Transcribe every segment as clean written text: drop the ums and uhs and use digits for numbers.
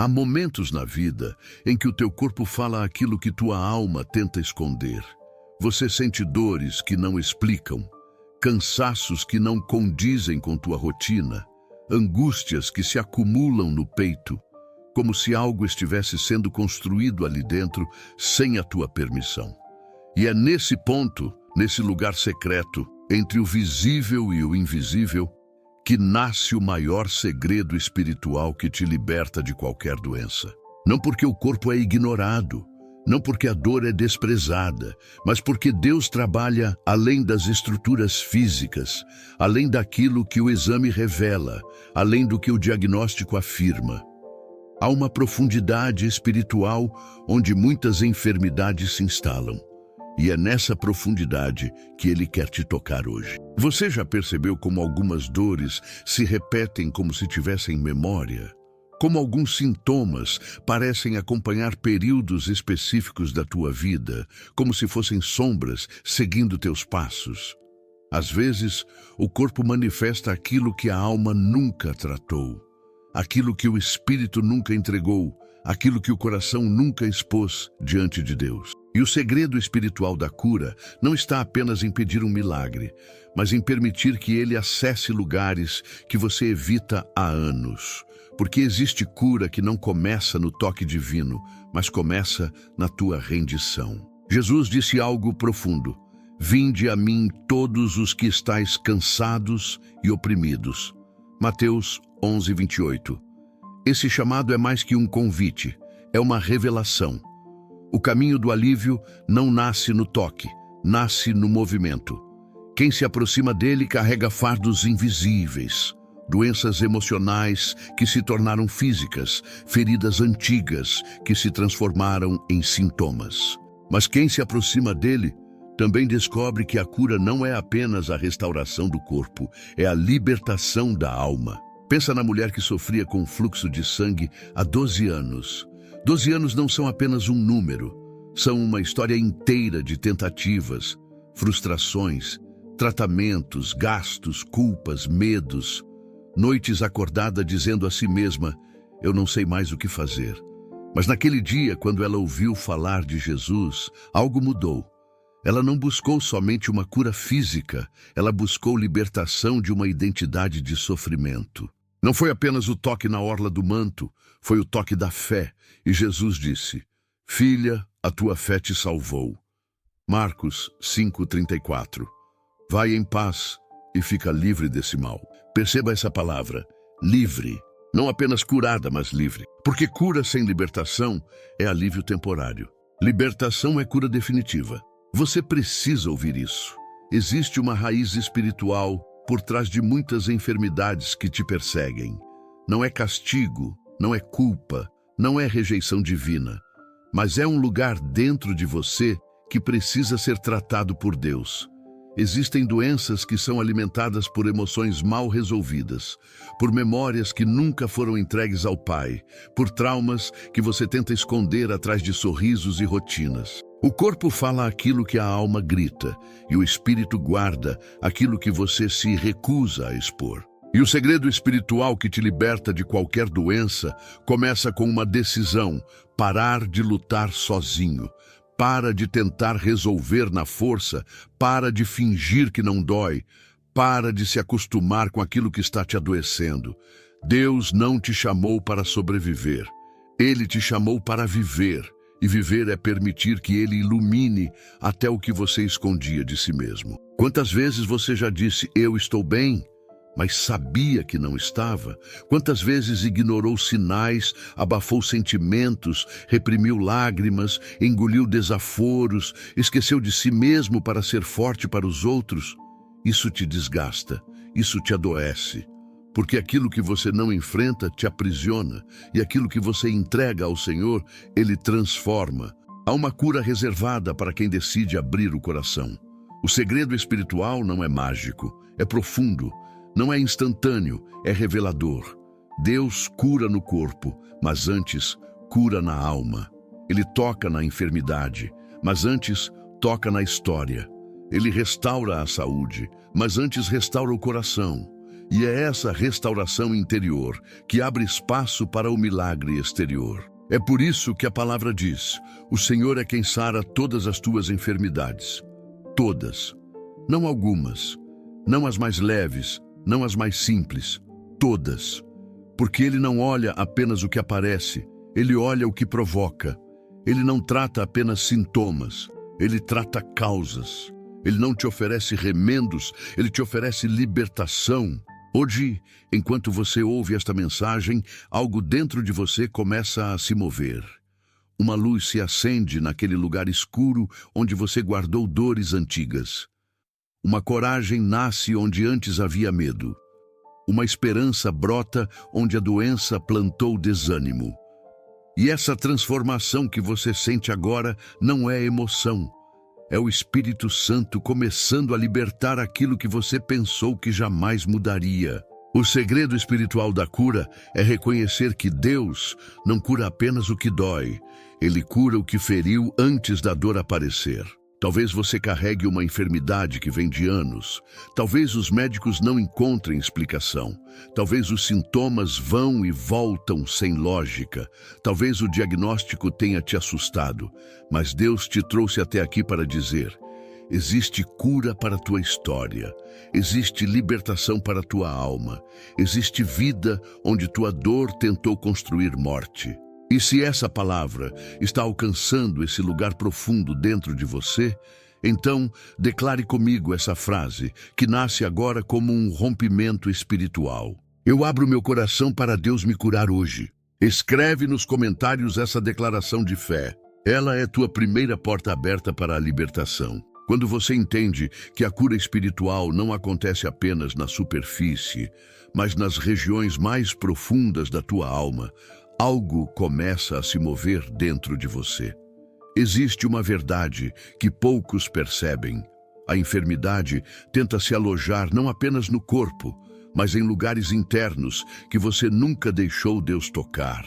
Há momentos na vida em que o teu corpo fala aquilo que tua alma tenta esconder. Você sente dores que não explicam, cansaços que não condizem com tua rotina, angústias que se acumulam no peito, como se algo estivesse sendo construído ali dentro sem a tua permissão. E é nesse ponto, nesse lugar secreto, entre o visível e o invisível, que nasce o maior segredo espiritual que te liberta de qualquer doença. Não porque o corpo é ignorado, não porque a dor é desprezada, mas porque Deus trabalha além das estruturas físicas, além daquilo que o exame revela, além do que o diagnóstico afirma. Há uma profundidade espiritual onde muitas enfermidades se instalam. E é nessa profundidade que Ele quer te tocar hoje. Você já percebeu como algumas dores se repetem como se tivessem memória? Como alguns sintomas parecem acompanhar períodos específicos da tua vida, como se fossem sombras seguindo teus passos? Às vezes, o corpo manifesta aquilo que a alma nunca tratou, aquilo que o espírito nunca entregou, aquilo que o coração nunca expôs diante de Deus. E o segredo espiritual da cura não está apenas em pedir um milagre, mas em permitir que ele acesse lugares que você evita há anos. Porque existe cura que não começa no toque divino, mas começa na tua rendição. Jesus disse algo profundo: "Vinde a mim todos os que estáis cansados e oprimidos." Mateus 11:28. Esse chamado é mais que um convite, é uma revelação. O caminho do alívio não nasce no toque, nasce no movimento. Quem se aproxima dele carrega fardos invisíveis, doenças emocionais que se tornaram físicas, feridas antigas que se transformaram em sintomas. Mas quem se aproxima dele também descobre que a cura não é apenas a restauração do corpo, é a libertação da alma. Pensa na mulher que sofria com fluxo de sangue há 12 anos. 12 anos não são apenas um número, são uma história inteira de tentativas, frustrações, tratamentos, gastos, culpas, medos, noites acordada dizendo a si mesma: "Eu não sei mais o que fazer." Mas naquele dia, quando ela ouviu falar de Jesus, algo mudou. Ela não buscou somente uma cura física, ela buscou libertação de uma identidade de sofrimento. Não foi apenas o toque na orla do manto, foi o toque da fé. E Jesus disse: "Filha, a tua fé te salvou." Marcos 5:34. Vai em paz e fica livre desse mal. Perceba essa palavra, livre. Não apenas curada, mas livre. Porque cura sem libertação é alívio temporário. Libertação é cura definitiva. Você precisa ouvir isso. Existe uma raiz espiritual por trás de muitas enfermidades que te perseguem. Não é castigo, não é culpa, não é rejeição divina, mas é um lugar dentro de você que precisa ser tratado por Deus. Existem doenças que são alimentadas por emoções mal resolvidas, por memórias que nunca foram entregues ao Pai, por traumas que você tenta esconder atrás de sorrisos e rotinas. O corpo fala aquilo que a alma grita, e o espírito guarda aquilo que você se recusa a expor. E o segredo espiritual que te liberta de qualquer doença começa com uma decisão: parar de lutar sozinho. Para de tentar resolver na força, para de fingir que não dói, para de se acostumar com aquilo que está te adoecendo. Deus não te chamou para sobreviver, Ele te chamou para viver, e viver é permitir que Ele ilumine até o que você escondia de si mesmo. Quantas vezes você já disse: "Eu estou bem", mas sabia que não estava? Quantas vezes ignorou sinais, abafou sentimentos, reprimiu lágrimas, engoliu desaforos, esqueceu de si mesmo para ser forte para os outros? Isso te desgasta, isso te adoece, porque aquilo que você não enfrenta te aprisiona, e aquilo que você entrega ao Senhor, Ele transforma. Há uma cura reservada para quem decide abrir o coração. O segredo espiritual não é mágico, é profundo. Não é instantâneo, é revelador. Deus cura no corpo, mas antes cura na alma. Ele toca na enfermidade, mas antes toca na história. Ele restaura a saúde, mas antes restaura o coração. E é essa restauração interior que abre espaço para o milagre exterior. É por isso que a palavra diz: o Senhor é quem sara todas as tuas enfermidades. Todas. Não algumas. Não as mais leves, não as mais simples. Todas. Porque Ele não olha apenas o que aparece, Ele olha o que provoca. Ele não trata apenas sintomas, Ele trata causas. Ele não te oferece remendos, Ele te oferece libertação. Hoje, enquanto você ouve esta mensagem, algo dentro de você começa a se mover. Uma luz se acende naquele lugar escuro onde você guardou dores antigas. Uma coragem nasce onde antes havia medo. Uma esperança brota onde a doença plantou desânimo. E essa transformação que você sente agora não é emoção. É o Espírito Santo começando a libertar aquilo que você pensou que jamais mudaria. O segredo espiritual da cura é reconhecer que Deus não cura apenas o que dói. Ele cura o que feriu antes da dor aparecer. Talvez você carregue uma enfermidade que vem de anos. Talvez os médicos não encontrem explicação. Talvez os sintomas vão e voltam sem lógica. Talvez o diagnóstico tenha te assustado. Mas Deus te trouxe até aqui para dizer: existe cura para a tua história. Existe libertação para a tua alma. Existe vida onde tua dor tentou construir morte. E se essa palavra está alcançando esse lugar profundo dentro de você, então declare comigo essa frase, que nasce agora como um rompimento espiritual. Eu abro meu coração para Deus me curar hoje. Escreve nos comentários essa declaração de fé. Ela é tua primeira porta aberta para a libertação. Quando você entende que a cura espiritual não acontece apenas na superfície, mas nas regiões mais profundas da tua alma, algo começa a se mover dentro de você. Existe uma verdade que poucos percebem. A enfermidade tenta se alojar não apenas no corpo, mas em lugares internos que você nunca deixou Deus tocar.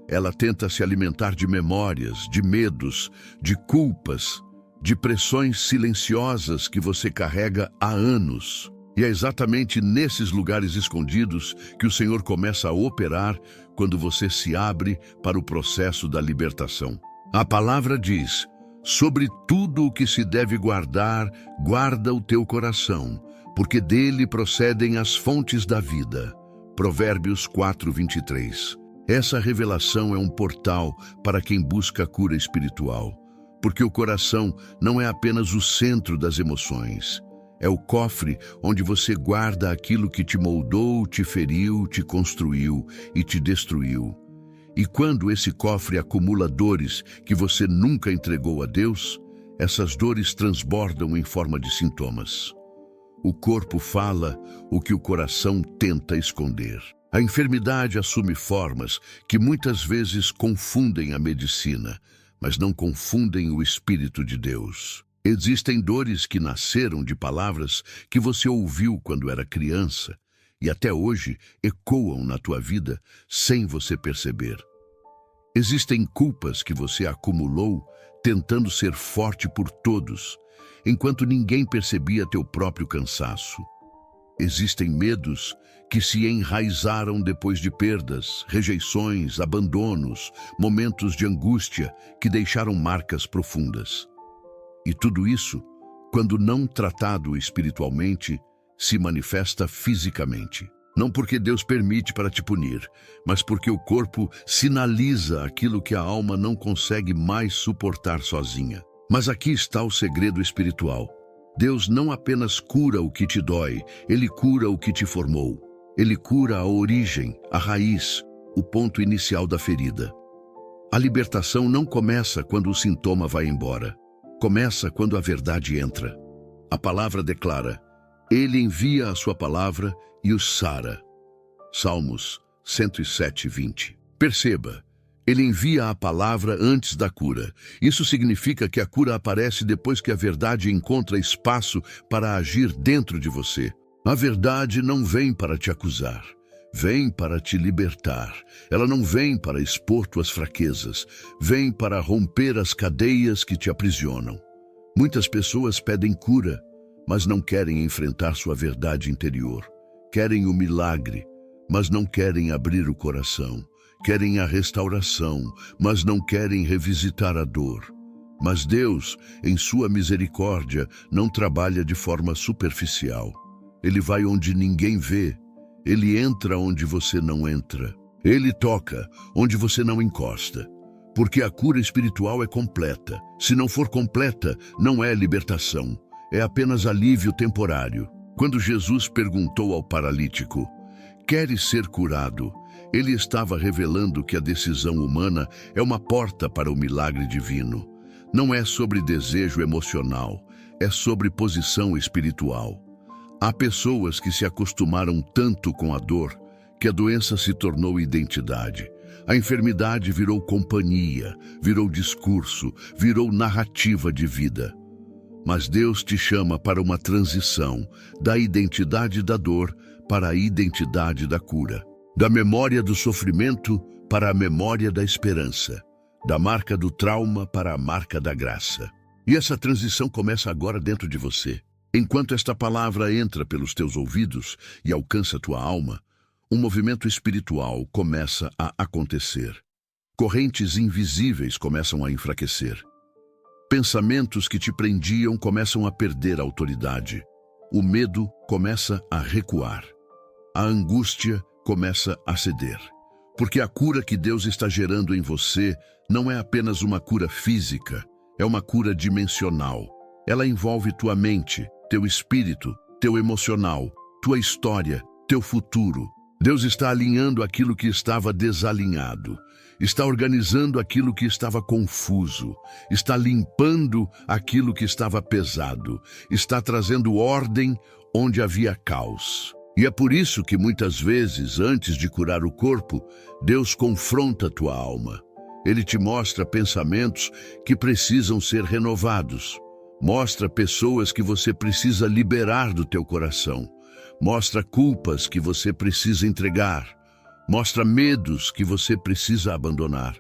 Ela tenta se alimentar de memórias, de medos, de culpas, de pressões silenciosas que você carrega há anos. E é exatamente nesses lugares escondidos que o Senhor começa a operar quando você se abre para o processo da libertação. A palavra diz: sobre tudo o que se deve guardar, guarda o teu coração, porque dele procedem as fontes da vida. Provérbios 4:23. Essa revelação é um portal para quem busca a cura espiritual, porque o coração não é apenas o centro das emoções. É o cofre onde você guarda aquilo que te moldou, te feriu, te construiu e te destruiu. E quando esse cofre acumula dores que você nunca entregou a Deus, essas dores transbordam em forma de sintomas. O corpo fala o que o coração tenta esconder. A enfermidade assume formas que muitas vezes confundem a medicina, mas não confundem o Espírito de Deus. Existem dores que nasceram de palavras que você ouviu quando era criança e até hoje ecoam na tua vida sem você perceber. Existem culpas que você acumulou tentando ser forte por todos, enquanto ninguém percebia teu próprio cansaço. Existem medos que se enraizaram depois de perdas, rejeições, abandonos, momentos de angústia que deixaram marcas profundas. E tudo isso, quando não tratado espiritualmente, se manifesta fisicamente. Não porque Deus permite para te punir, mas porque o corpo sinaliza aquilo que a alma não consegue mais suportar sozinha. Mas aqui está o segredo espiritual. Deus não apenas cura o que te dói, Ele cura o que te formou. Ele cura a origem, a raiz, o ponto inicial da ferida. A libertação não começa quando o sintoma vai embora. Começa quando a verdade entra. A palavra declara: Ele envia a sua palavra e os sara. Salmos 107:20. Perceba, Ele envia a palavra antes da cura. Isso significa que a cura aparece depois que a verdade encontra espaço para agir dentro de você. A verdade não vem para te acusar. Vem para te libertar. Ela não vem para expor tuas fraquezas. Vem para romper as cadeias que te aprisionam. Muitas pessoas pedem cura, mas não querem enfrentar sua verdade interior. querem o milagre, mas não querem abrir o coração. Querem a restauração, mas não querem revisitar a dor. Mas Deus, em sua misericórdia, não trabalha de forma superficial. Ele vai onde ninguém vê. Ele entra onde você não entra. Ele toca onde você não encosta. Porque a cura espiritual é completa. Se não for completa, não é libertação. É apenas alívio temporário. Quando Jesus perguntou ao paralítico: "Queres ser curado?", ele estava revelando que a decisão humana é uma porta para o milagre divino. Não é sobre desejo emocional, é sobre posição espiritual. Há pessoas que se acostumaram tanto com a dor que a doença se tornou identidade. A enfermidade virou companhia, virou discurso, virou narrativa de vida. Mas Deus te chama para uma transição da identidade da dor para a identidade da cura. Da memória do sofrimento para a memória da esperança. Da marca do trauma para a marca da graça. E essa transição começa agora dentro de você. Enquanto esta palavra entra pelos teus ouvidos e alcança tua alma, um movimento espiritual começa a acontecer. Correntes invisíveis começam a enfraquecer. Pensamentos que te prendiam começam a perder a autoridade. O medo começa a recuar. A angústia começa a ceder. Porque a cura que Deus está gerando em você não é apenas uma cura física, é uma cura dimensional. Ela envolve tua mente, teu espírito, teu emocional, tua história, teu futuro. Deus está alinhando aquilo que estava desalinhado, está organizando aquilo que estava confuso, está limpando aquilo que estava pesado, está trazendo ordem onde havia caos. E é por isso que muitas vezes, antes de curar o corpo, Deus confronta a tua alma. Ele te mostra pensamentos que precisam ser renovados. Mostra pessoas que você precisa liberar do teu coração. Mostra culpas que você precisa entregar. Mostra medos que você precisa abandonar.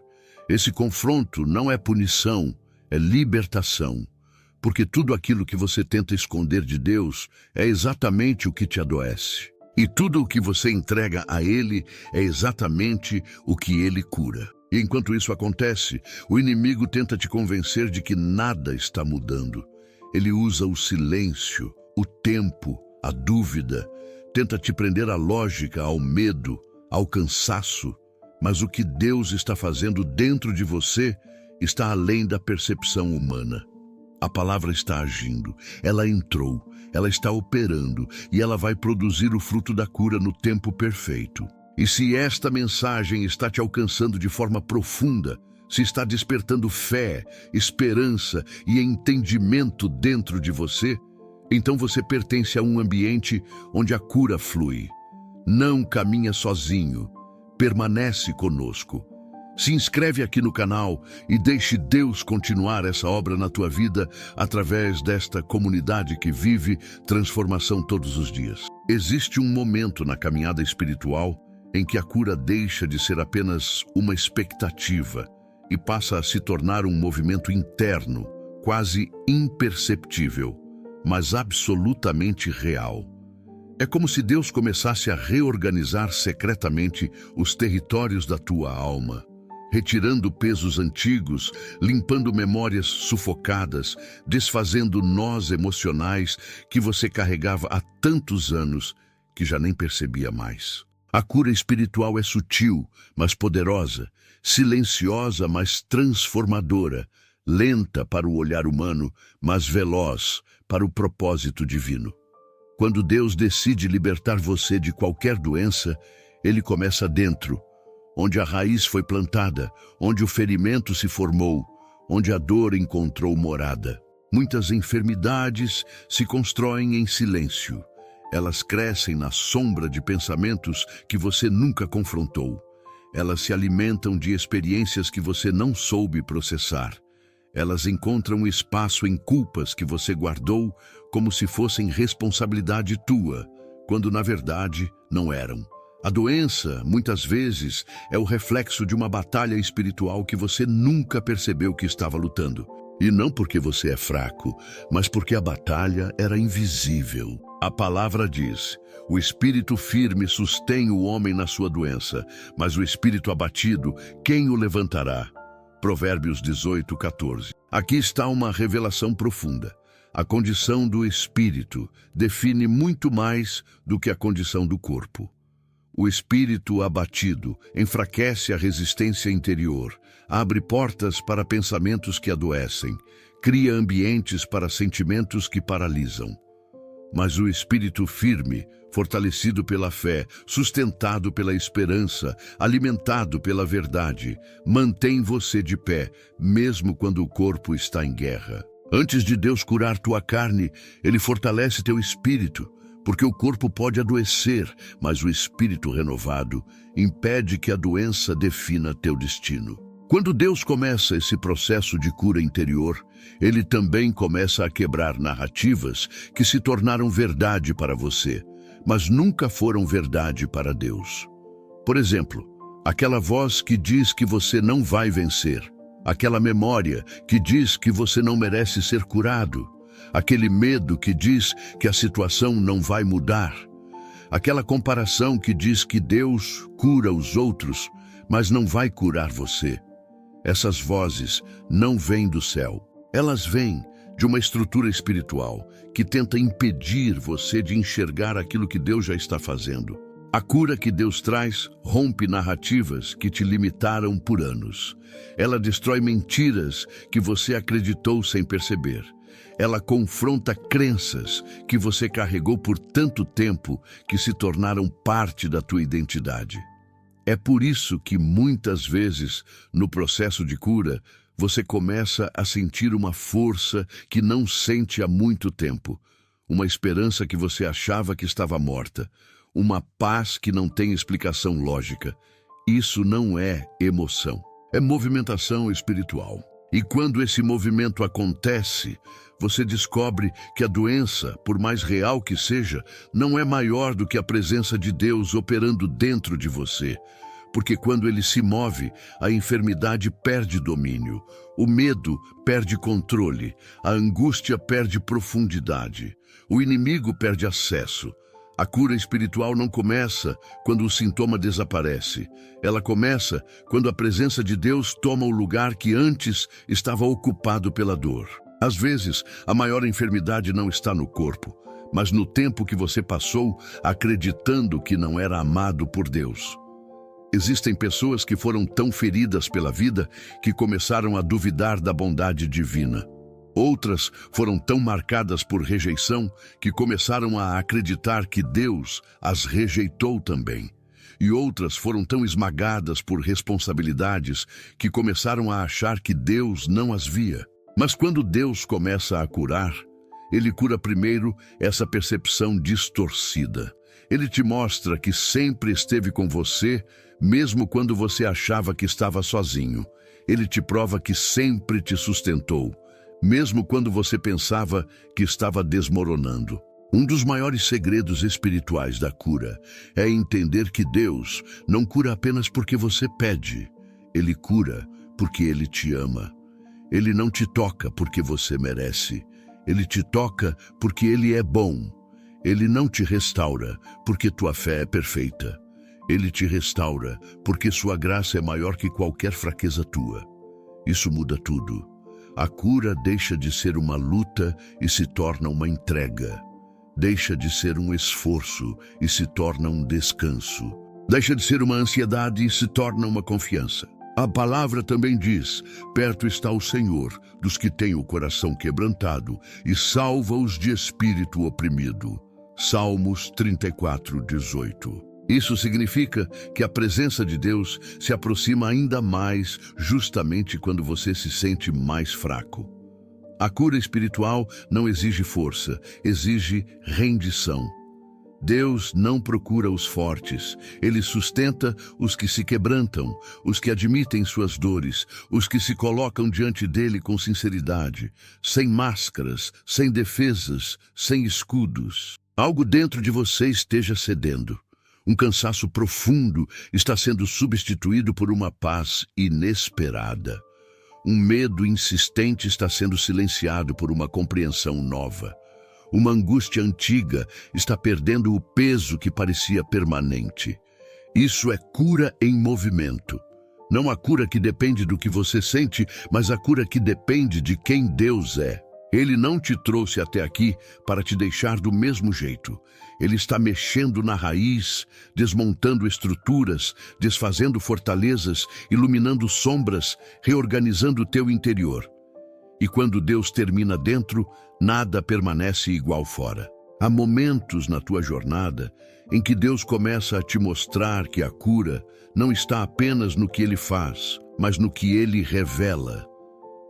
Esse confronto não é punição, é libertação. Porque tudo aquilo que você tenta esconder de Deus é exatamente o que te adoece. E tudo o que você entrega a Ele é exatamente o que Ele cura. E enquanto isso acontece, o inimigo tenta te convencer de que nada está mudando. Ele usa o silêncio, o tempo, a dúvida, tenta te prender à lógica, ao medo, ao cansaço. Mas o que Deus está fazendo dentro de você está além da percepção humana. A palavra está agindo, ela entrou, ela está operando e ela vai produzir o fruto da cura no tempo perfeito. E se esta mensagem está te alcançando de forma profunda, se está despertando fé, esperança e entendimento dentro de você, então você pertence a um ambiente onde a cura flui. Não caminha sozinho, permanece conosco. Se inscreve aqui no canal e deixe Deus continuar essa obra na tua vida através desta comunidade que vive transformação todos os dias. Existe um momento na caminhada espiritual em que a cura deixa de ser apenas uma expectativa e passa a se tornar um movimento interno, quase imperceptível, mas absolutamente real. É como se Deus começasse a reorganizar secretamente os territórios da tua alma, retirando pesos antigos, limpando memórias sufocadas, desfazendo nós emocionais que você carregava há tantos anos que já nem percebia mais. A cura espiritual é sutil, mas poderosa, silenciosa, mas transformadora, lenta para o olhar humano, mas veloz para o propósito divino. Quando Deus decide libertar você de qualquer doença, Ele começa dentro, onde a raiz foi plantada, onde o ferimento se formou, onde a dor encontrou morada. Muitas enfermidades se constroem em silêncio. Elas crescem na sombra de pensamentos que você nunca confrontou. Elas se alimentam de experiências que você não soube processar. Elas encontram espaço em culpas que você guardou como se fossem responsabilidade tua, quando na verdade não eram. A doença, muitas vezes, é o reflexo de uma batalha espiritual que você nunca percebeu que estava lutando. E não porque você é fraco, mas porque a batalha era invisível. A palavra diz: o espírito firme sustém o homem na sua doença, mas o espírito abatido, quem o levantará? Provérbios 18:14. Aqui está uma revelação profunda. A condição do espírito define muito mais do que a condição do corpo. O espírito abatido enfraquece a resistência interior, abre portas para pensamentos que adoecem, cria ambientes para sentimentos que paralisam. Mas o espírito firme, fortalecido pela fé, sustentado pela esperança, alimentado pela verdade, mantém você de pé, mesmo quando o corpo está em guerra. Antes de Deus curar tua carne, Ele fortalece teu espírito, porque o corpo pode adoecer, mas o espírito renovado impede que a doença defina teu destino. Quando Deus começa esse processo de cura interior, Ele também começa a quebrar narrativas que se tornaram verdade para você, mas nunca foram verdade para Deus. Por exemplo, aquela voz que diz que você não vai vencer, aquela memória que diz que você não merece ser curado, aquele medo que diz que a situação não vai mudar, aquela comparação que diz que Deus cura os outros, mas não vai curar você. Essas vozes não vêm do céu. Elas vêm de uma estrutura espiritual que tenta impedir você de enxergar aquilo que Deus já está fazendo. A cura que Deus traz rompe narrativas que te limitaram por anos. Ela destrói mentiras que você acreditou sem perceber. Ela confronta crenças que você carregou por tanto tempo que se tornaram parte da tua identidade. É por isso que muitas vezes, no processo de cura, você começa a sentir uma força que não sente há muito tempo, uma esperança que você achava que estava morta, uma paz que não tem explicação lógica. Isso não é emoção, é movimentação espiritual. E quando esse movimento acontece, você descobre que a doença, por mais real que seja, não é maior do que a presença de Deus operando dentro de você. Porque quando ele se move, a enfermidade perde domínio, o medo perde controle, a angústia perde profundidade, o inimigo perde acesso. A cura espiritual não começa quando o sintoma desaparece. Ela começa quando a presença de Deus toma o lugar que antes estava ocupado pela dor. Às vezes, a maior enfermidade não está no corpo, mas no tempo que você passou acreditando que não era amado por Deus. Existem pessoas que foram tão feridas pela vida que começaram a duvidar da bondade divina. Outras foram tão marcadas por rejeição que começaram a acreditar que Deus as rejeitou também. E outras foram tão esmagadas por responsabilidades que começaram a achar que Deus não as via. Mas quando Deus começa a curar, Ele cura primeiro essa percepção distorcida. Ele te mostra que sempre esteve com você, mesmo quando você achava que estava sozinho. Ele te prova que sempre te sustentou, mesmo quando você pensava que estava desmoronando. Um dos maiores segredos espirituais da cura é entender que Deus não cura apenas porque você pede. Ele cura porque Ele te ama. Ele não te toca porque você merece. Ele te toca porque Ele é bom. Ele não te restaura porque tua fé é perfeita. Ele te restaura porque sua graça é maior que qualquer fraqueza tua. Isso muda tudo. A cura deixa de ser uma luta e se torna uma entrega. Deixa de ser um esforço e se torna um descanso. Deixa de ser uma ansiedade e se torna uma confiança. A palavra também diz: perto está o Senhor dos que têm o coração quebrantado e salva-os de espírito oprimido. Salmos 34:18. Isso significa que a presença de Deus se aproxima ainda mais justamente quando você se sente mais fraco. A cura espiritual não exige força, exige rendição. Deus não procura os fortes, Ele sustenta os que se quebrantam, os que admitem suas dores, os que se colocam diante dele com sinceridade, sem máscaras, sem defesas, sem escudos. Algo dentro de você esteja cedendo. Um cansaço profundo está sendo substituído por uma paz inesperada. Um medo insistente está sendo silenciado por uma compreensão nova. Uma angústia antiga está perdendo o peso que parecia permanente. Isso é cura em movimento. Não a cura que depende do que você sente, mas a cura que depende de quem Deus é. Ele não te trouxe até aqui para te deixar do mesmo jeito. Ele está mexendo na raiz, desmontando estruturas, desfazendo fortalezas, iluminando sombras, reorganizando o teu interior. E quando Deus termina dentro, nada permanece igual fora. Há momentos na tua jornada em que Deus começa a te mostrar que a cura não está apenas no que Ele faz, mas no que Ele revela.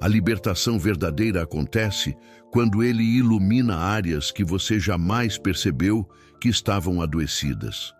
A libertação verdadeira acontece quando Ele ilumina áreas que você jamais percebeu que estavam adoecidas.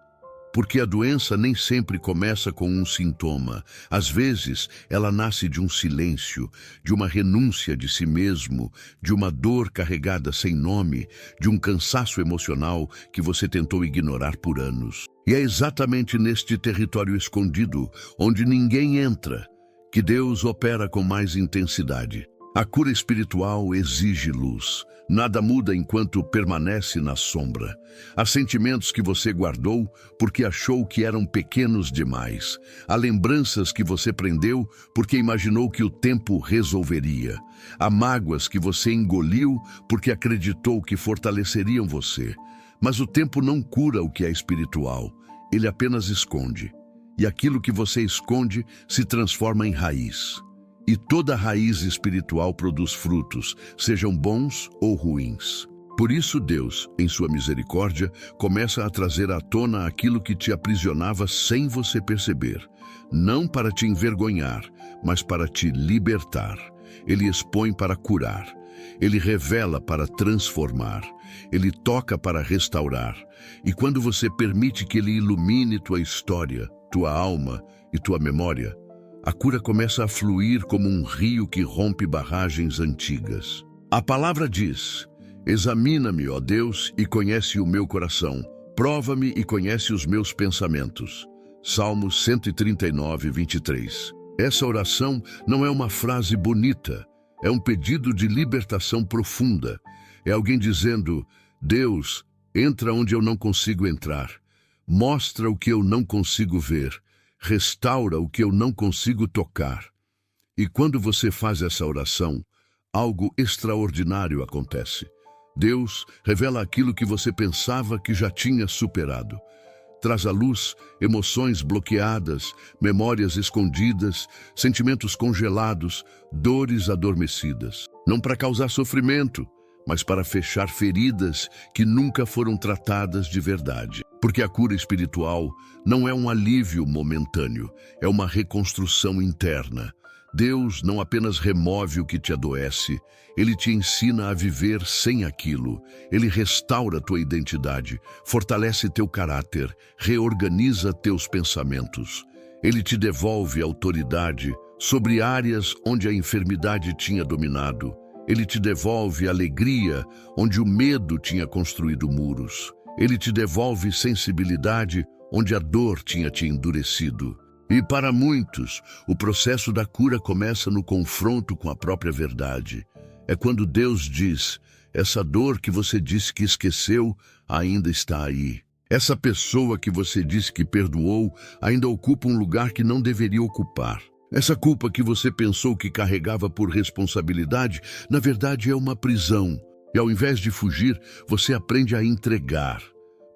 Porque a doença nem sempre começa com um sintoma. Às vezes, ela nasce de um silêncio, de uma renúncia de si mesmo, de uma dor carregada sem nome, de um cansaço emocional que você tentou ignorar por anos. E é exatamente neste território escondido, onde ninguém entra, que Deus opera com mais intensidade. A cura espiritual exige luz. Nada muda enquanto permanece na sombra. Há sentimentos que você guardou porque achou que eram pequenos demais. Há lembranças que você prendeu porque imaginou que o tempo resolveria. Há mágoas que você engoliu porque acreditou que fortaleceriam você. Mas o tempo não cura o que é espiritual. Ele apenas esconde. E aquilo que você esconde se transforma em raiz. E toda raiz espiritual produz frutos, sejam bons ou ruins. Por isso Deus, em sua misericórdia, começa a trazer à tona aquilo que te aprisionava sem você perceber. Não para te envergonhar, mas para te libertar. Ele expõe para curar. Ele revela para transformar. Ele toca para restaurar. E quando você permite que Ele ilumine tua história, tua alma e tua memória, a cura começa a fluir como um rio que rompe barragens antigas. A palavra diz: examina-me, ó Deus, e conhece o meu coração. Prova-me e conhece os meus pensamentos. Salmos 139, 23. Essa oração não é uma frase bonita, é um pedido de libertação profunda. É alguém dizendo: Deus, entra onde eu não consigo entrar. Mostra o que eu não consigo ver. Restaura o que eu não consigo tocar. E quando você faz essa oração, algo extraordinário acontece. Deus revela aquilo que você pensava que já tinha superado. Traz à luz emoções bloqueadas, memórias escondidas, sentimentos congelados, dores adormecidas. Não para causar sofrimento, mas para fechar feridas que nunca foram tratadas de verdade. Porque a cura espiritual não é um alívio momentâneo, é uma reconstrução interna. Deus não apenas remove o que te adoece, Ele te ensina a viver sem aquilo. Ele restaura tua identidade, fortalece teu caráter, reorganiza teus pensamentos. Ele te devolve autoridade sobre áreas onde a enfermidade tinha dominado. Ele te devolve alegria onde o medo tinha construído muros. Ele te devolve sensibilidade onde a dor tinha te endurecido. E para muitos, o processo da cura começa no confronto com a própria verdade. É quando Deus diz: essa dor que você disse que esqueceu ainda está aí. Essa pessoa que você disse que perdoou ainda ocupa um lugar que não deveria ocupar. Essa culpa que você pensou que carregava por responsabilidade, na verdade é uma prisão. E ao invés de fugir, você aprende a entregar.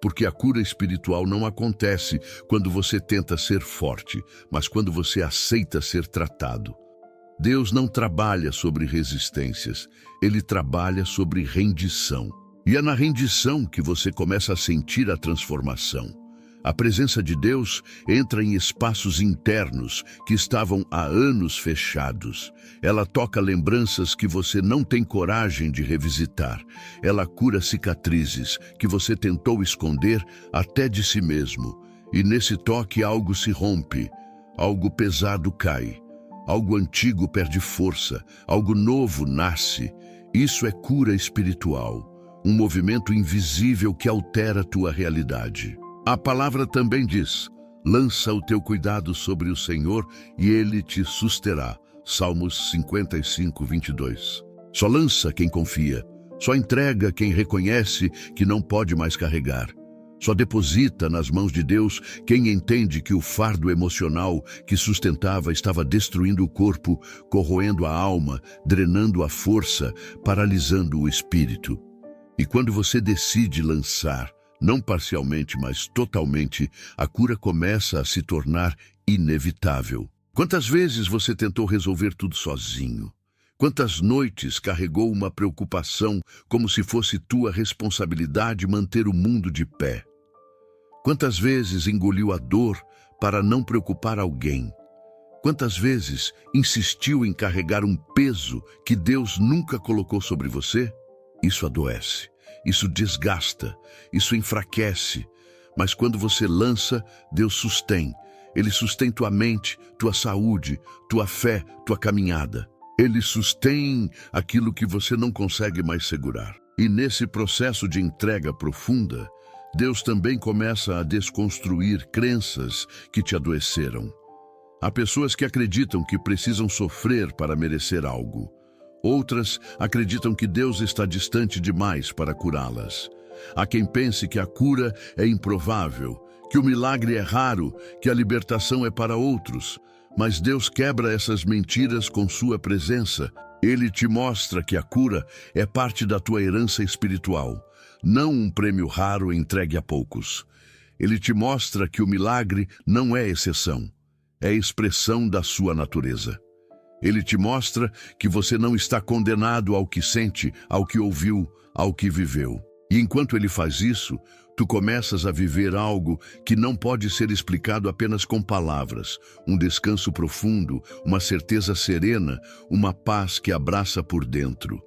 Porque a cura espiritual não acontece quando você tenta ser forte, mas quando você aceita ser tratado. Deus não trabalha sobre resistências, Ele trabalha sobre rendição. E é na rendição que você começa a sentir a transformação. A presença de Deus entra em espaços internos que estavam há anos fechados. Ela toca lembranças que você não tem coragem de revisitar. Ela cura cicatrizes que você tentou esconder até de si mesmo. E nesse toque algo se rompe, algo pesado cai, algo antigo perde força, algo novo nasce. Isso é cura espiritual, um movimento invisível que altera tua realidade. A palavra também diz: lança o teu cuidado sobre o Senhor e Ele te susterá. Salmos 55, 22. Só lança quem confia, só entrega quem reconhece que não pode mais carregar. Só deposita nas mãos de Deus quem entende que o fardo emocional que sustentava estava destruindo o corpo, corroendo a alma, drenando a força, paralisando o espírito. E quando você decide lançar, não parcialmente, mas totalmente, a cura começa a se tornar inevitável. Quantas vezes você tentou resolver tudo sozinho? Quantas noites carregou uma preocupação como se fosse tua responsabilidade manter o mundo de pé? Quantas vezes engoliu a dor para não preocupar alguém? Quantas vezes insistiu em carregar um peso que Deus nunca colocou sobre você? Isso adoece, isso desgasta, isso enfraquece. Mas quando você lança, Deus sustém. Ele sustém tua mente, tua saúde, tua fé, tua caminhada. Ele sustém aquilo que você não consegue mais segurar. E nesse processo de entrega profunda, Deus também começa a desconstruir crenças que te adoeceram. Há pessoas que acreditam que precisam sofrer para merecer algo. Outras acreditam que Deus está distante demais para curá-las. Há quem pense que a cura é improvável, que o milagre é raro, que a libertação é para outros. Mas Deus quebra essas mentiras com sua presença. Ele te mostra que a cura é parte da tua herança espiritual, não um prêmio raro entregue a poucos. Ele te mostra que o milagre não é exceção, é expressão da sua natureza. Ele te mostra que você não está condenado ao que sente, ao que ouviu, ao que viveu. E enquanto ele faz isso, tu começas a viver algo que não pode ser explicado apenas com palavras, um descanso profundo, uma certeza serena, uma paz que abraça por dentro.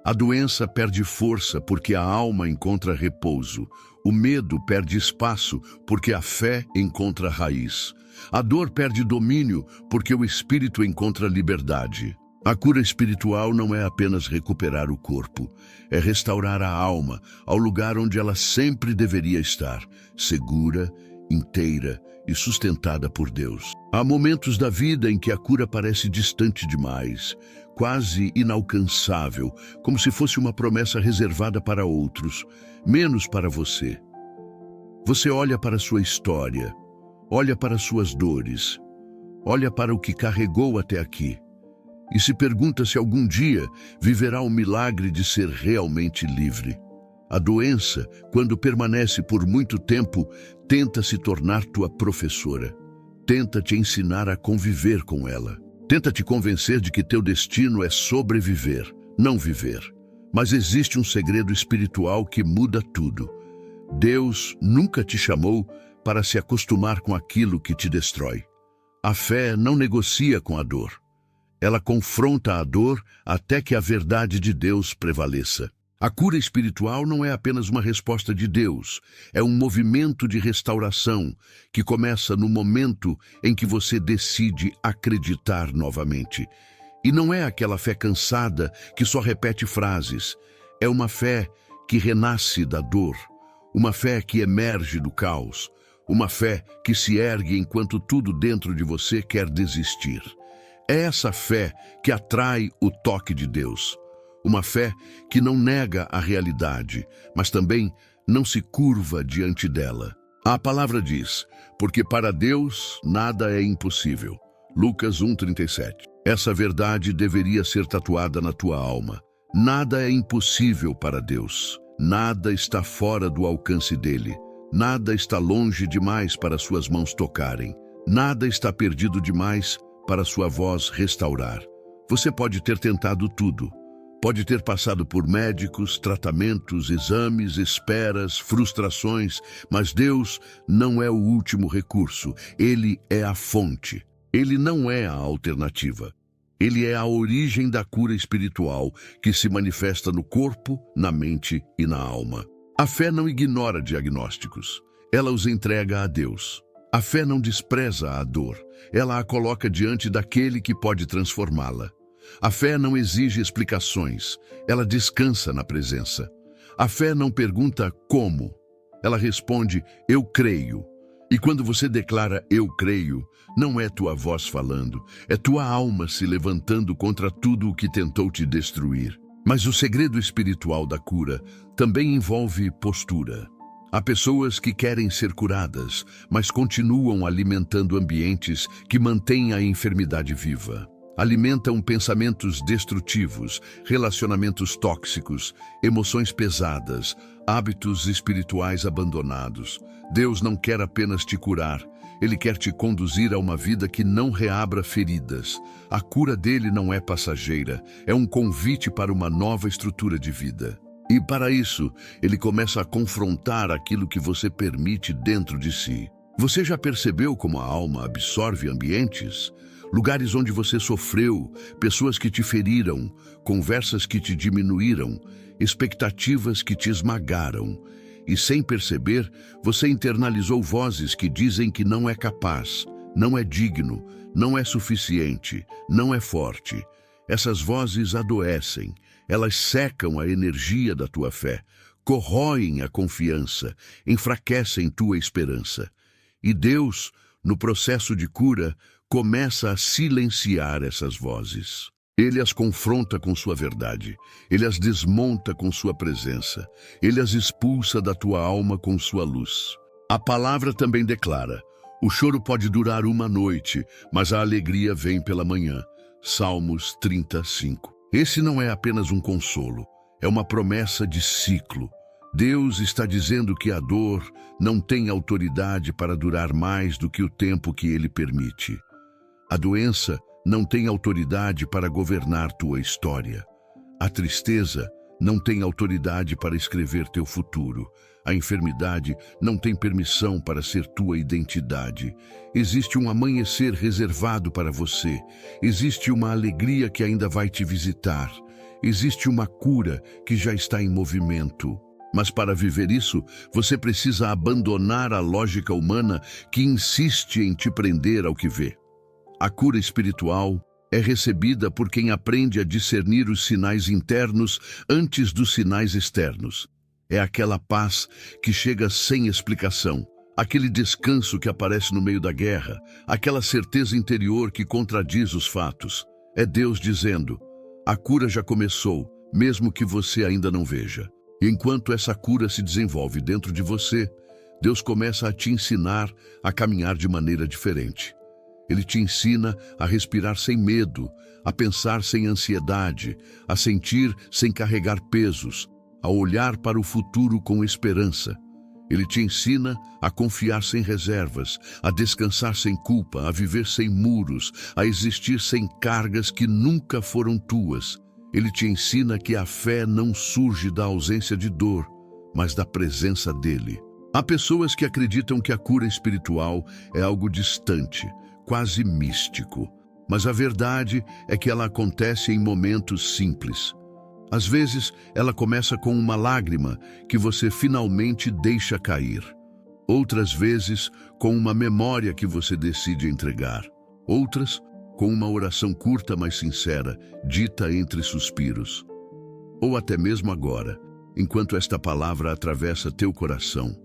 A doença perde força porque a alma encontra repouso. O medo perde espaço porque a fé encontra raiz. A dor perde domínio porque o espírito encontra liberdade. A cura espiritual não é apenas recuperar o corpo, é restaurar a alma ao lugar onde ela sempre deveria estar, segura, inteira e sustentada por Deus. Há momentos da vida em que a cura parece distante demais, quase inalcançável, como se fosse uma promessa reservada para outros, menos para você. Você olha para sua história, olha para suas dores, olha para o que carregou até aqui, e se pergunta se algum dia viverá o milagre de ser realmente livre. A doença, quando permanece por muito tempo, tenta se tornar tua professora. Tenta te ensinar a conviver com ela. Tenta te convencer de que teu destino é sobreviver, não viver. Mas existe um segredo espiritual que muda tudo. Deus nunca te chamou para se acostumar com aquilo que te destrói. A fé não negocia com a dor. Ela confronta a dor até que a verdade de Deus prevaleça. A cura espiritual não é apenas uma resposta de Deus, é um movimento de restauração que começa no momento em que você decide acreditar novamente. E não é aquela fé cansada que só repete frases, é uma fé que renasce da dor, uma fé que emerge do caos, uma fé que se ergue enquanto tudo dentro de você quer desistir. É essa fé que atrai o toque de Deus. Uma fé que não nega a realidade, mas também não se curva diante dela. A palavra diz, porque para Deus nada é impossível. Lucas 1:37. Essa verdade deveria ser tatuada na tua alma. Nada é impossível para Deus. Nada está fora do alcance dele. Nada está longe demais para suas mãos tocarem. Nada está perdido demais para sua voz restaurar. Você pode ter tentado tudo. Pode ter passado por médicos, tratamentos, exames, esperas, frustrações, mas Deus não é o último recurso. Ele é a fonte. Ele não é a alternativa. Ele é a origem da cura espiritual que se manifesta no corpo, na mente e na alma. A fé não ignora diagnósticos. Ela os entrega a Deus. A fé não despreza a dor, ela a coloca diante daquele que pode transformá-la. A fé não exige explicações, ela descansa na presença. A fé não pergunta como, ela responde, eu creio. E quando você declara "eu creio", não é tua voz falando, é tua alma se levantando contra tudo o que tentou te destruir. Mas o segredo espiritual da cura também envolve postura. Há pessoas que querem ser curadas, mas continuam alimentando ambientes que mantêm a enfermidade viva. Alimentam pensamentos destrutivos, relacionamentos tóxicos, emoções pesadas, hábitos espirituais abandonados. Deus não quer apenas te curar, Ele quer te conduzir a uma vida que não reabra feridas. A cura dele não é passageira, é um convite para uma nova estrutura de vida. E para isso, Ele começa a confrontar aquilo que você permite dentro de si. Você já percebeu como a alma absorve ambientes? Lugares onde você sofreu, pessoas que te feriram, conversas que te diminuíram, expectativas que te esmagaram. E sem perceber, você internalizou vozes que dizem que não é capaz, não é digno, não é suficiente, não é forte. Essas vozes adoecem, elas secam a energia da tua fé, corroem a confiança, enfraquecem tua esperança. E Deus, no processo de cura, começa a silenciar essas vozes. Ele as confronta com sua verdade, Ele as desmonta com sua presença, Ele as expulsa da tua alma com sua luz. A palavra também declara: o choro pode durar uma noite, mas a alegria vem pela manhã. Salmos 35. Esse não é apenas um consolo, é uma promessa de ciclo. Deus está dizendo que a dor não tem autoridade para durar mais do que o tempo que Ele permite. A doença não tem autoridade para governar tua história. A tristeza não tem autoridade para escrever teu futuro. A enfermidade não tem permissão para ser tua identidade. Existe um amanhecer reservado para você. Existe uma alegria que ainda vai te visitar. Existe uma cura que já está em movimento. Mas para viver isso, você precisa abandonar a lógica humana que insiste em te prender ao que vê. A cura espiritual é recebida por quem aprende a discernir os sinais internos antes dos sinais externos. É aquela paz que chega sem explicação, aquele descanso que aparece no meio da guerra, aquela certeza interior que contradiz os fatos. É Deus dizendo: a cura já começou, mesmo que você ainda não veja. E enquanto essa cura se desenvolve dentro de você, Deus começa a te ensinar a caminhar de maneira diferente. Ele te ensina a respirar sem medo, a pensar sem ansiedade, a sentir sem carregar pesos, a olhar para o futuro com esperança. Ele te ensina a confiar sem reservas, a descansar sem culpa, a viver sem muros, a existir sem cargas que nunca foram tuas. Ele te ensina que a fé não surge da ausência de dor, mas da presença dele. Há pessoas que acreditam que a cura espiritual é algo distante, quase místico. Mas a verdade é que ela acontece em momentos simples. Às vezes, ela começa com uma lágrima que você finalmente deixa cair. Outras vezes, com uma memória que você decide entregar. Outras, com uma oração curta mas sincera, dita entre suspiros. Ou até mesmo agora, enquanto esta palavra atravessa teu coração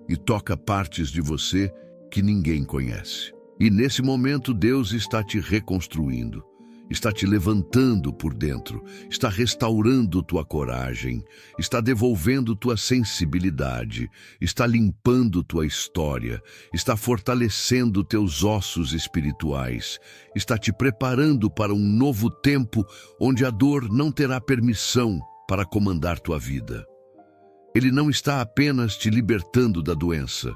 e toca partes de você que ninguém conhece. E nesse momento Deus está te reconstruindo, está te levantando por dentro, está restaurando tua coragem, está devolvendo tua sensibilidade, está limpando tua história, está fortalecendo teus ossos espirituais, está te preparando para um novo tempo onde a dor não terá permissão para comandar tua vida. Ele não está apenas te libertando da doença,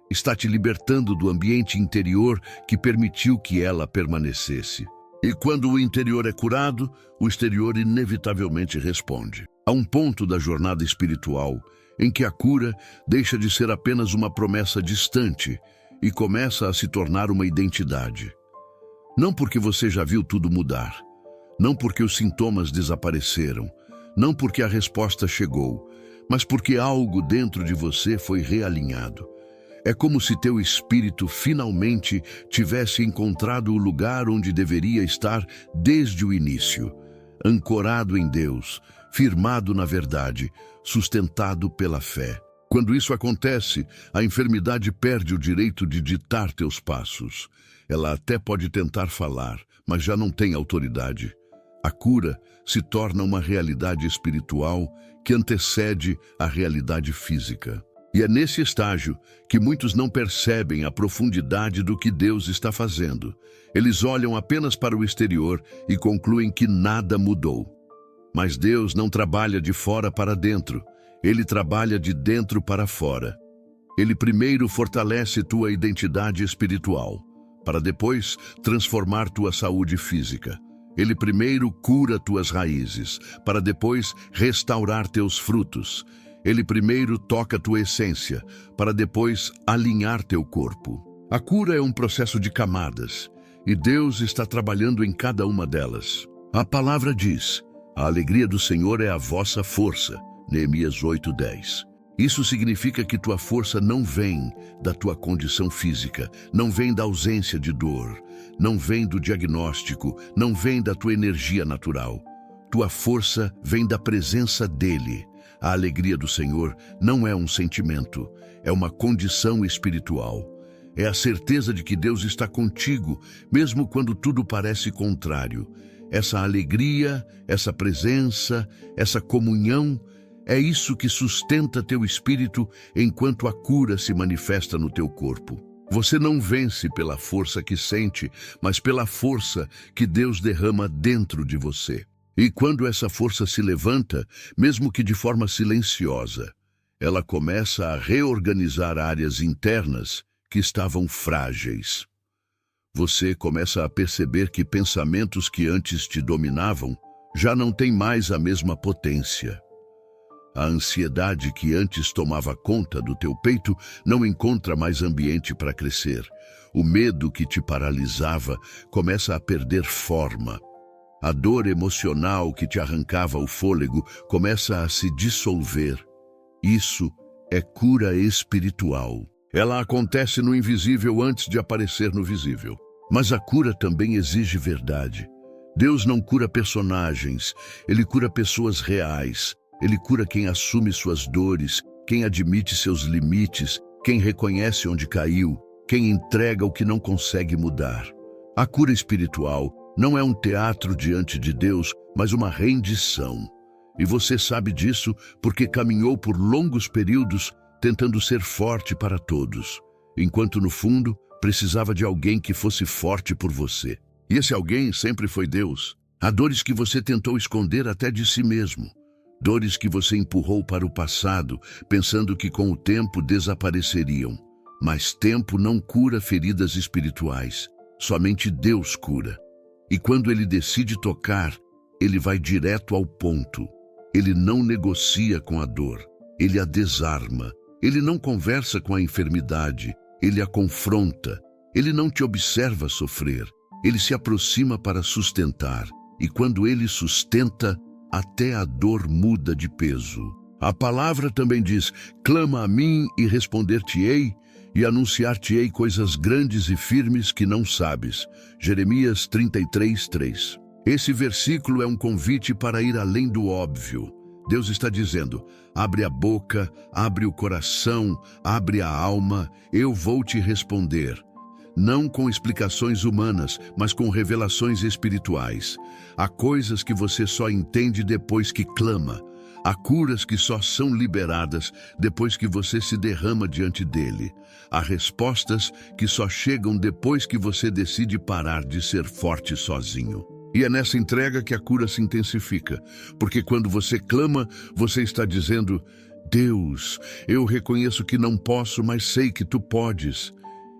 está te libertando do ambiente interior que permitiu que ela permanecesse. E quando o interior é curado, o exterior inevitavelmente responde. Há um ponto da jornada espiritual em que a cura deixa de ser apenas uma promessa distante e começa a se tornar uma identidade. Não porque você já viu tudo mudar, não porque os sintomas desapareceram, não porque a resposta chegou, mas porque algo dentro de você foi realinhado. É como se teu espírito finalmente tivesse encontrado o lugar onde deveria estar desde o início, ancorado em Deus, firmado na verdade, sustentado pela fé. Quando isso acontece, a enfermidade perde o direito de ditar teus passos. Ela até pode tentar falar, mas já não tem autoridade. A cura se torna uma realidade espiritual que antecede a realidade física. E é nesse estágio que muitos não percebem a profundidade do que Deus está fazendo. Eles olham apenas para o exterior e concluem que nada mudou. Mas Deus não trabalha de fora para dentro. Ele trabalha de dentro para fora. Ele primeiro fortalece tua identidade espiritual, para depois transformar tua saúde física. Ele primeiro cura tuas raízes, para depois restaurar teus frutos. Ele primeiro toca tua essência, para depois alinhar teu corpo. A cura é um processo de camadas, e Deus está trabalhando em cada uma delas. A palavra diz: a alegria do Senhor é a vossa força. Neemias 8:10. Isso significa que tua força não vem da tua condição física, não vem da ausência de dor, não vem do diagnóstico, não vem da tua energia natural. Tua força vem da presença dEle. A alegria do Senhor não é um sentimento, é uma condição espiritual. É a certeza de que Deus está contigo, mesmo quando tudo parece contrário. Essa alegria, essa presença, essa comunhão, é isso que sustenta teu espírito enquanto a cura se manifesta no teu corpo. Você não vence pela força que sente, mas pela força que Deus derrama dentro de você. E quando essa força se levanta, mesmo que de forma silenciosa, ela começa a reorganizar áreas internas que estavam frágeis. Você começa a perceber que pensamentos que antes te dominavam já não têm mais a mesma potência. A ansiedade que antes tomava conta do teu peito não encontra mais ambiente para crescer. O medo que te paralisava começa a perder forma. A dor emocional que te arrancava o fôlego começa a se dissolver. Isso é cura espiritual. Ela acontece no invisível antes de aparecer no visível. Mas a cura também exige verdade. Deus não cura personagens, Ele cura pessoas reais. Ele cura quem assume suas dores, quem admite seus limites, quem reconhece onde caiu, quem entrega o que não consegue mudar. A cura espiritual não é um teatro diante de Deus, mas uma rendição. E você sabe disso porque caminhou por longos períodos tentando ser forte para todos, enquanto no fundo precisava de alguém que fosse forte por você. E esse alguém sempre foi Deus. Há dores que você tentou esconder até de si mesmo. Dores que você empurrou para o passado, pensando que com o tempo desapareceriam. Mas tempo não cura feridas espirituais. Somente Deus cura. E quando Ele decide tocar, Ele vai direto ao ponto. Ele não negocia com a dor. Ele a desarma. Ele não conversa com a enfermidade. Ele a confronta. Ele não te observa sofrer. Ele se aproxima para sustentar. E quando Ele sustenta, até a dor muda de peso. A palavra também diz: clama a mim e responder-te-ei, e anunciar-te-ei coisas grandes e firmes que não sabes. Jeremias 33:3. Esse versículo é um convite para ir além do óbvio. Deus está dizendo: abre a boca, abre o coração, abre a alma, eu vou te responder. Não com explicações humanas, mas com revelações espirituais. Há coisas que você só entende depois que clama. Há curas que só são liberadas depois que você se derrama diante dele. Há respostas que só chegam depois que você decide parar de ser forte sozinho. E é nessa entrega que a cura se intensifica, porque quando você clama, você está dizendo: Deus, eu reconheço que não posso, mas sei que tu podes.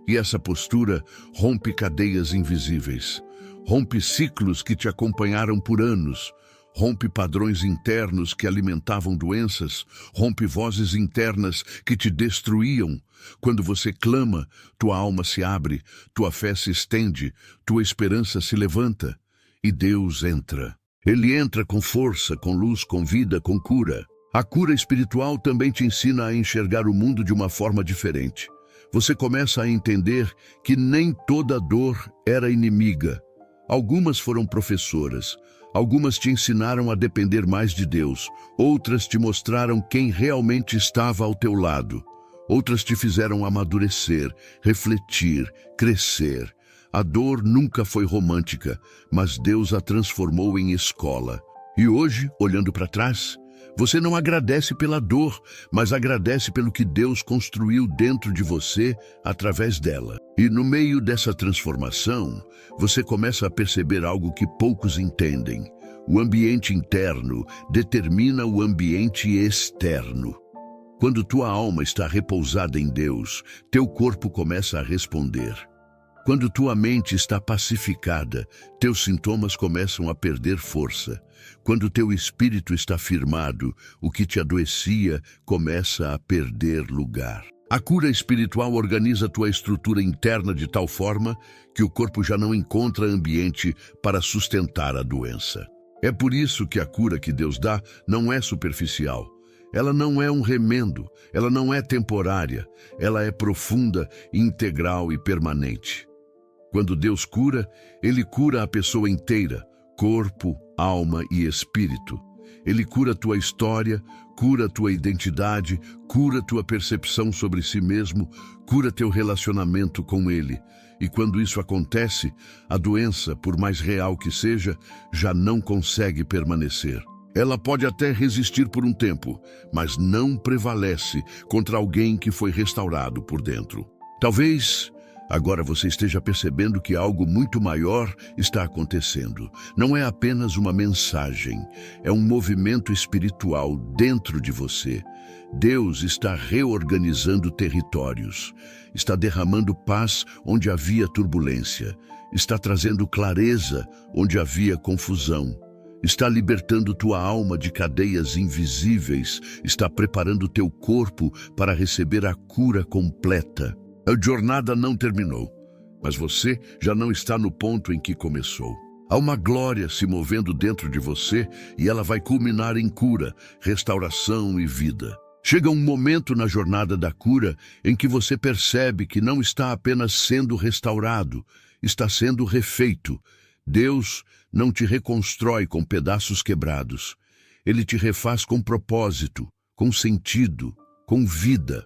E essa postura rompe cadeias invisíveis, rompe ciclos que te acompanharam por anos, rompe padrões internos que alimentavam doenças, rompe vozes internas que te destruíam. Quando você clama, tua alma se abre, tua fé se estende, tua esperança se levanta e Deus entra. Ele entra com força, com luz, com vida, com cura. A cura espiritual também te ensina a enxergar o mundo de uma forma diferente. Você começa a entender que nem toda dor era inimiga. Algumas foram professoras, algumas te ensinaram a depender mais de Deus, outras te mostraram quem realmente estava ao teu lado. Outras te fizeram amadurecer, refletir, crescer. A dor nunca foi romântica, mas Deus a transformou em escola. E hoje, olhando para trás, você não agradece pela dor, mas agradece pelo que Deus construiu dentro de você através dela. E no meio dessa transformação, você começa a perceber algo que poucos entendem. O ambiente interno determina o ambiente externo. Quando tua alma está repousada em Deus, teu corpo começa a responder. Quando tua mente está pacificada, teus sintomas começam a perder força. Quando teu espírito está firmado, o que te adoecia começa a perder lugar. A cura espiritual organiza tua estrutura interna de tal forma que o corpo já não encontra ambiente para sustentar a doença. É por isso que a cura que Deus dá não é superficial. Ela não é um remendo, ela não é temporária, ela é profunda, integral e permanente. Quando Deus cura, Ele cura a pessoa inteira, corpo, alma e espírito. Ele cura tua história, cura tua identidade, cura tua percepção sobre si mesmo, cura teu relacionamento com Ele. E quando isso acontece, a doença, por mais real que seja, já não consegue permanecer. Ela pode até resistir por um tempo, mas não prevalece contra alguém que foi restaurado por dentro. Talvez agora você esteja percebendo que algo muito maior está acontecendo. Não é apenas uma mensagem, é um movimento espiritual dentro de você. Deus está reorganizando territórios, está derramando paz onde havia turbulência, está trazendo clareza onde havia confusão. Está libertando tua alma de cadeias invisíveis, está preparando teu corpo para receber a cura completa. A jornada não terminou, mas você já não está no ponto em que começou. Há uma glória se movendo dentro de você e ela vai culminar em cura, restauração e vida. Chega um momento na jornada da cura em que você percebe que não está apenas sendo restaurado, está sendo refeito. Deus não te reconstrói com pedaços quebrados. Ele te refaz com propósito, com sentido, com vida.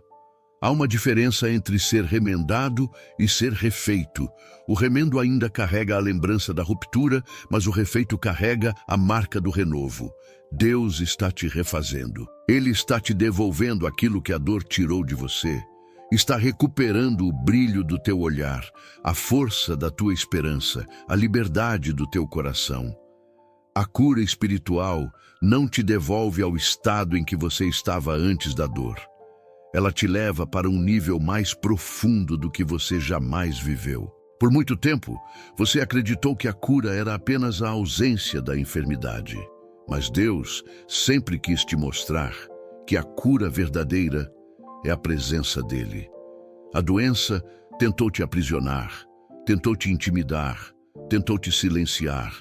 Há uma diferença entre ser remendado e ser refeito. O remendo ainda carrega a lembrança da ruptura, mas o refeito carrega a marca do renovo. Deus está te refazendo. Ele está te devolvendo aquilo que a dor tirou de você. Está recuperando o brilho do teu olhar, a força da tua esperança, a liberdade do teu coração. A cura espiritual não te devolve ao estado em que você estava antes da dor. Ela te leva para um nível mais profundo do que você jamais viveu. Por muito tempo, você acreditou que a cura era apenas a ausência da enfermidade. Mas Deus sempre quis te mostrar que a cura verdadeira é a presença dele. A doença tentou te aprisionar, tentou te intimidar, tentou te silenciar.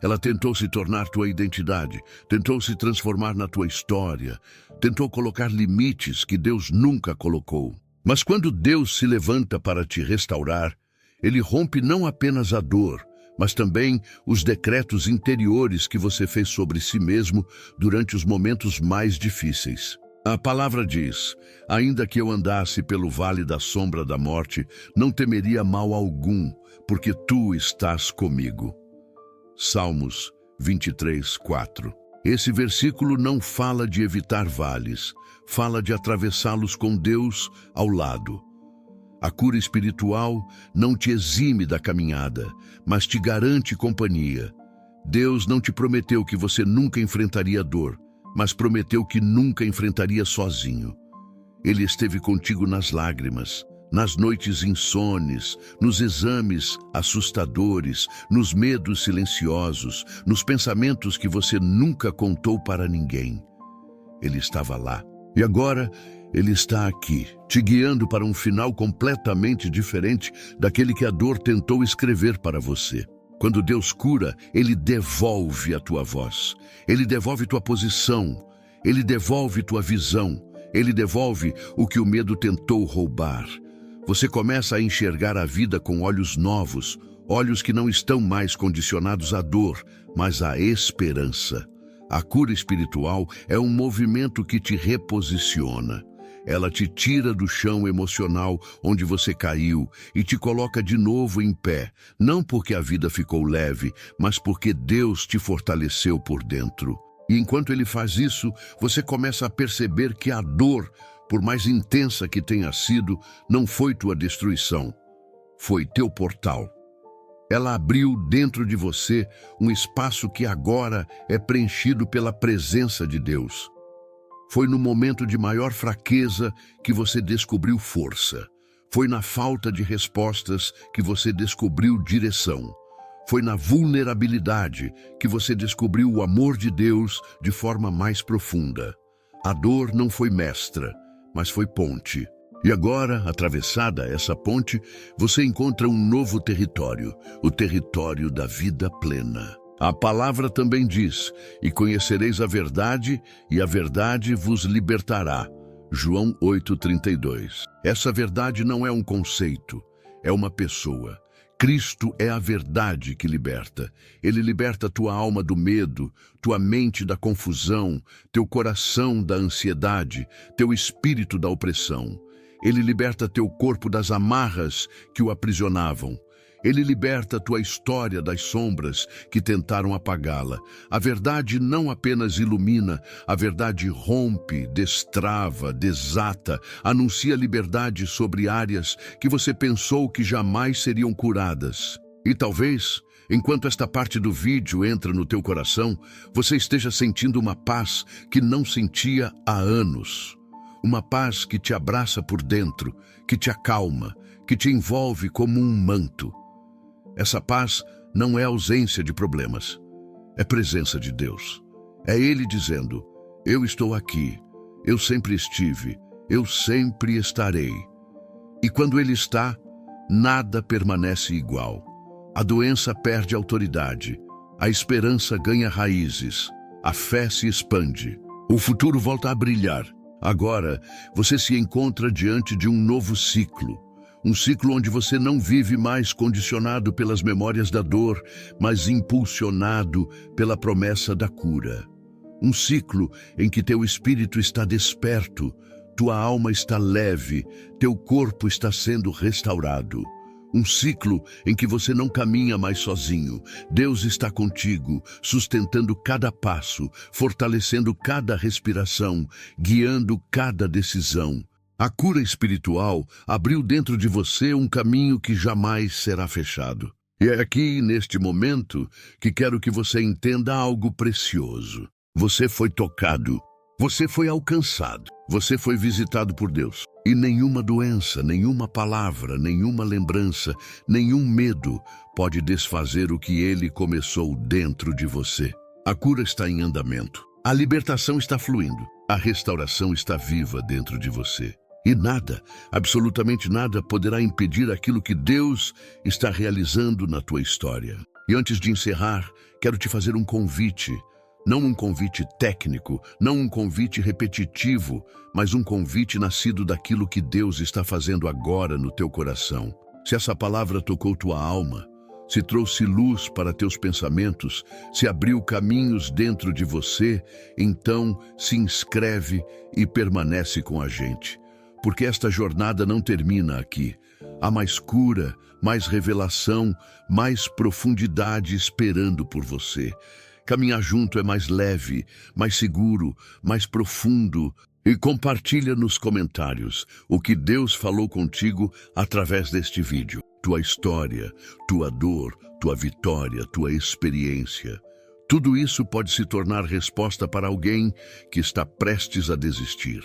Ela tentou se tornar tua identidade, tentou se transformar na tua história, tentou colocar limites que Deus nunca colocou. Mas quando Deus se levanta para te restaurar, Ele rompe não apenas a dor, mas também os decretos interiores que você fez sobre si mesmo durante os momentos mais difíceis. A palavra diz: ainda que eu andasse pelo vale da sombra da morte, não temeria mal algum, porque tu estás comigo. Salmos 23:4. Esse versículo não fala de evitar vales, fala de atravessá-los com Deus ao lado. A cura espiritual não te exime da caminhada, mas te garante companhia. Deus não te prometeu que você nunca enfrentaria dor, mas prometeu que nunca enfrentaria sozinho. Ele esteve contigo nas lágrimas, nas noites insones, nos exames assustadores, nos medos silenciosos, nos pensamentos que você nunca contou para ninguém. Ele estava lá. E agora, Ele está aqui, te guiando para um final completamente diferente daquele que a dor tentou escrever para você. Quando Deus cura, Ele devolve a tua voz, Ele devolve tua posição, Ele devolve tua visão, Ele devolve o que o medo tentou roubar. Você começa a enxergar a vida com olhos novos, olhos que não estão mais condicionados à dor, mas à esperança. A cura espiritual é um movimento que te reposiciona. Ela te tira do chão emocional onde você caiu e te coloca de novo em pé, não porque a vida ficou leve, mas porque Deus te fortaleceu por dentro. E enquanto Ele faz isso, você começa a perceber que a dor, por mais intensa que tenha sido, não foi tua destruição, foi teu portal. Ela abriu dentro de você um espaço que agora é preenchido pela presença de Deus. Foi no momento de maior fraqueza que você descobriu força. Foi na falta de respostas que você descobriu direção. Foi na vulnerabilidade que você descobriu o amor de Deus de forma mais profunda. A dor não foi mestra, mas foi ponte. E agora, atravessada essa ponte, você encontra um novo território, o território da vida plena. A palavra também diz, e conhecereis a verdade, e a verdade vos libertará. João 8,32. Essa verdade não é um conceito, é uma pessoa. Cristo é a verdade que liberta. Ele liberta tua alma do medo, tua mente da confusão, teu coração da ansiedade, teu espírito da opressão. Ele liberta teu corpo das amarras que o aprisionavam. Ele liberta tua história das sombras que tentaram apagá-la. A verdade não apenas ilumina, a verdade rompe, destrava, desata, anuncia liberdade sobre áreas que você pensou que jamais seriam curadas. E talvez, enquanto esta parte do vídeo entra no teu coração, você esteja sentindo uma paz que não sentia há anos. Uma paz que te abraça por dentro, que te acalma, que te envolve como um manto. Essa paz não é ausência de problemas, é presença de Deus. É Ele dizendo, eu estou aqui, eu sempre estive, eu sempre estarei. E quando Ele está, nada permanece igual. A doença perde autoridade, a esperança ganha raízes, a fé se expande, o futuro volta a brilhar. Agora, você se encontra diante de um novo ciclo. Um ciclo onde você não vive mais condicionado pelas memórias da dor, mas impulsionado pela promessa da cura. Um ciclo em que teu espírito está desperto, tua alma está leve, teu corpo está sendo restaurado. Um ciclo em que você não caminha mais sozinho. Deus está contigo, sustentando cada passo, fortalecendo cada respiração, guiando cada decisão. A cura espiritual abriu dentro de você um caminho que jamais será fechado. E é aqui, neste momento, que quero que você entenda algo precioso. Você foi tocado, você foi alcançado, você foi visitado por Deus. E nenhuma doença, nenhuma palavra, nenhuma lembrança, nenhum medo pode desfazer o que Ele começou dentro de você. A cura está em andamento, a libertação está fluindo, a restauração está viva dentro de você. E nada, absolutamente nada, poderá impedir aquilo que Deus está realizando na tua história. E antes de encerrar, quero te fazer um convite. Não um convite técnico, não um convite repetitivo, mas um convite nascido daquilo que Deus está fazendo agora no teu coração. Se essa palavra tocou tua alma, se trouxe luz para teus pensamentos, se abriu caminhos dentro de você, então se inscreve e permanece com a gente. Porque esta jornada não termina aqui. Há mais cura, mais revelação, mais profundidade esperando por você. Caminhar junto é mais leve, mais seguro, mais profundo. E compartilha nos comentários o que Deus falou contigo através deste vídeo. Tua história, tua dor, tua vitória, tua experiência. Tudo isso pode se tornar resposta para alguém que está prestes a desistir.